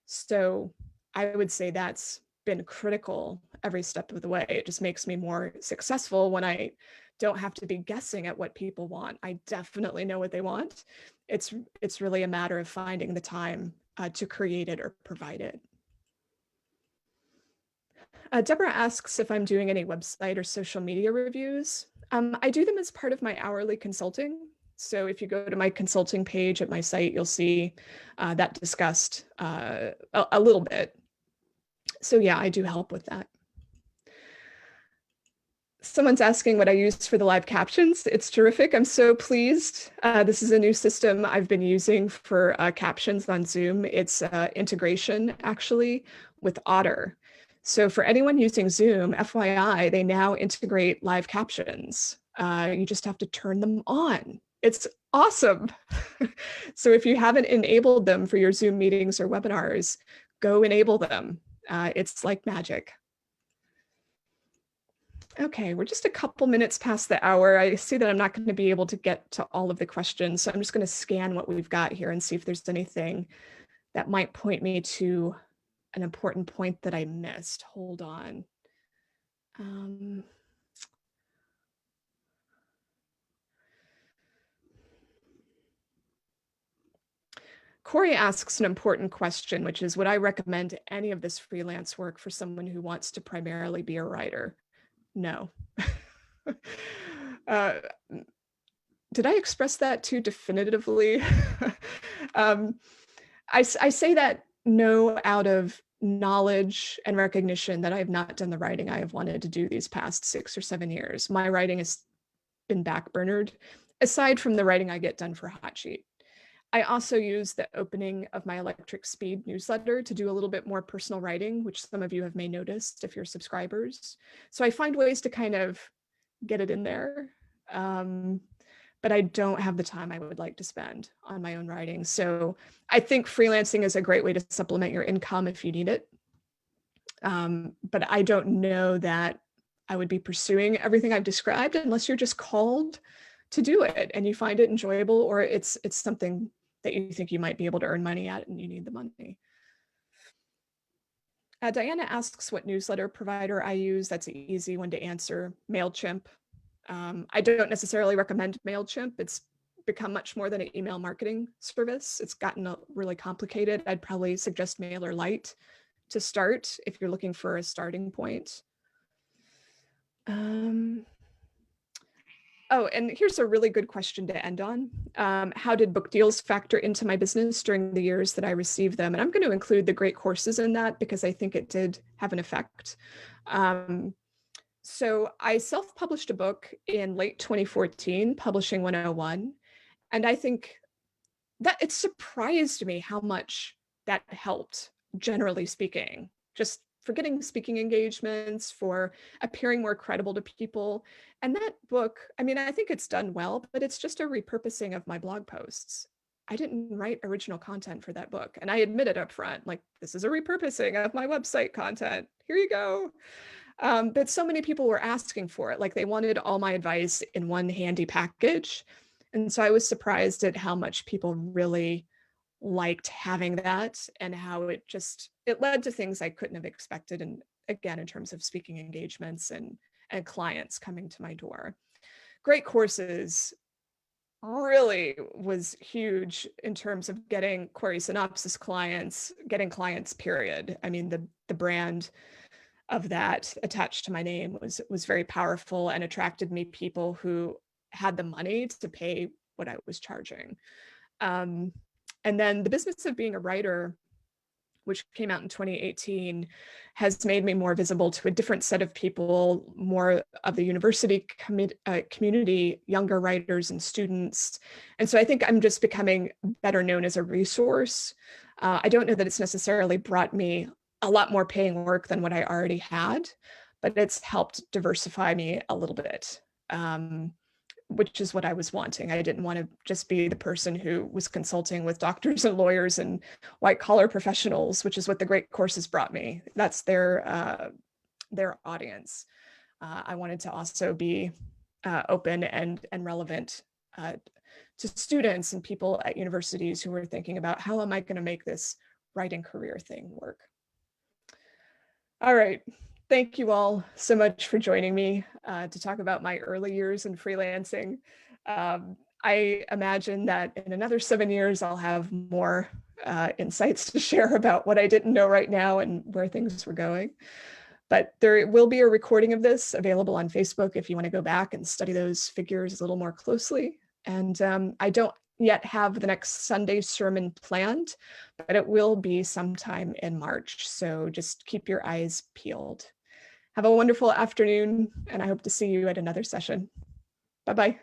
So I would say that's been critical every step of the way. It just makes me more successful when I don't have to be guessing at what people want. I definitely know what they want. It's really a matter of finding the time to create it or provide it. Deborah asks if I'm doing any website or social media reviews. I do them as part of my hourly consulting. So if you go to my consulting page at my site, you'll see that discussed a little bit. So yeah, I do help with that. Someone's asking what I use for the live captions. It's terrific. I'm so pleased. This is a new system I've been using for captions on Zoom. It's integration, actually, with Otter. So for anyone using Zoom, FYI, they now integrate live captions. You just have to turn them on. It's awesome. So if you haven't enabled them for your Zoom meetings or webinars, go enable them. It's like magic. Okay, we're just a couple minutes past the hour. I see that I'm not going to be able to get to all of the questions, so I'm just going to scan what we've got here and see if there's anything that might point me to an important point that I missed. Hold on. Corey asks an important question, which is, would I recommend any of this freelance work for someone who wants to primarily be a writer? No. Did I express that too definitively? I say that no out of knowledge and recognition that I have not done the writing I have wanted to do these past 6 or 7 years. My writing has been backburnered, aside from the writing I get done for Hot Sheet. I also use the opening of my Electric Speed newsletter to do a little bit more personal writing, which some of you have may noticed if you're subscribers. So I find ways to kind of get it in there. But I don't have the time I would like to spend on my own writing. So I think freelancing is a great way to supplement your income if you need it. But I don't know that I would be pursuing everything I've described unless you're just called to do it and you find it enjoyable, or it's something that you think you might be able to earn money at and you need the money. Diana asks what newsletter provider I use. That's an easy one to answer. MailChimp. I don't necessarily recommend MailChimp. It's become much more than an email marketing service. It's gotten really complicated. I'd probably suggest MailerLite to start if you're looking for a starting point. Oh, and here's a really good question to end on. How did book deals factor into my business during the years that I received them? And I'm going to include the great courses in that because I think it did have an effect. So I self-published a book in late 2014, Publishing 101. And I think that it surprised me how much that helped, generally speaking, just for getting speaking engagements, for appearing more credible to people. And that book, I mean, I think it's done well, but it's just a repurposing of my blog posts. I didn't write original content for that book. And I admitted up front, like, this is a repurposing of my website content. Here you go. But so many people were asking for it. Like, they wanted all my advice in one handy package. And so I was surprised at how much people really liked having that, and how it led to things I couldn't have expected. And again, in terms of speaking engagements and clients coming to my door. Great courses really was huge in terms of getting query synopsis clients, getting clients, period. I mean, the brand of that attached to my name was very powerful and attracted me people who had the money to pay what I was charging. Um, and then the business of being a writer, which came out in 2018, has made me more visible to a different set of people, more of the university community, younger writers and students. And so I think I'm just becoming better known as a resource. I don't know that it's necessarily brought me a lot more paying work than what I already had, but it's helped diversify me a little bit. Which is what I was wanting. I didn't want to just be the person who was consulting with doctors and lawyers and white collar professionals, which is what the great courses brought me. That's their audience. I wanted to also be open and relevant to students and people at universities who were thinking about, how am I going to make this writing career thing work? All right. Thank you all so much for joining me to talk about my early years in freelancing. I imagine that in another 7 years, I'll have more insights to share about what I didn't know right now and where things were going. But there will be a recording of this available on Facebook if you want to go back and study those figures a little more closely. And I don't yet have the next Sunday sermon planned, but it will be sometime in March. So just keep your eyes peeled. Have a wonderful afternoon, and I hope to see you at another session. Bye-bye.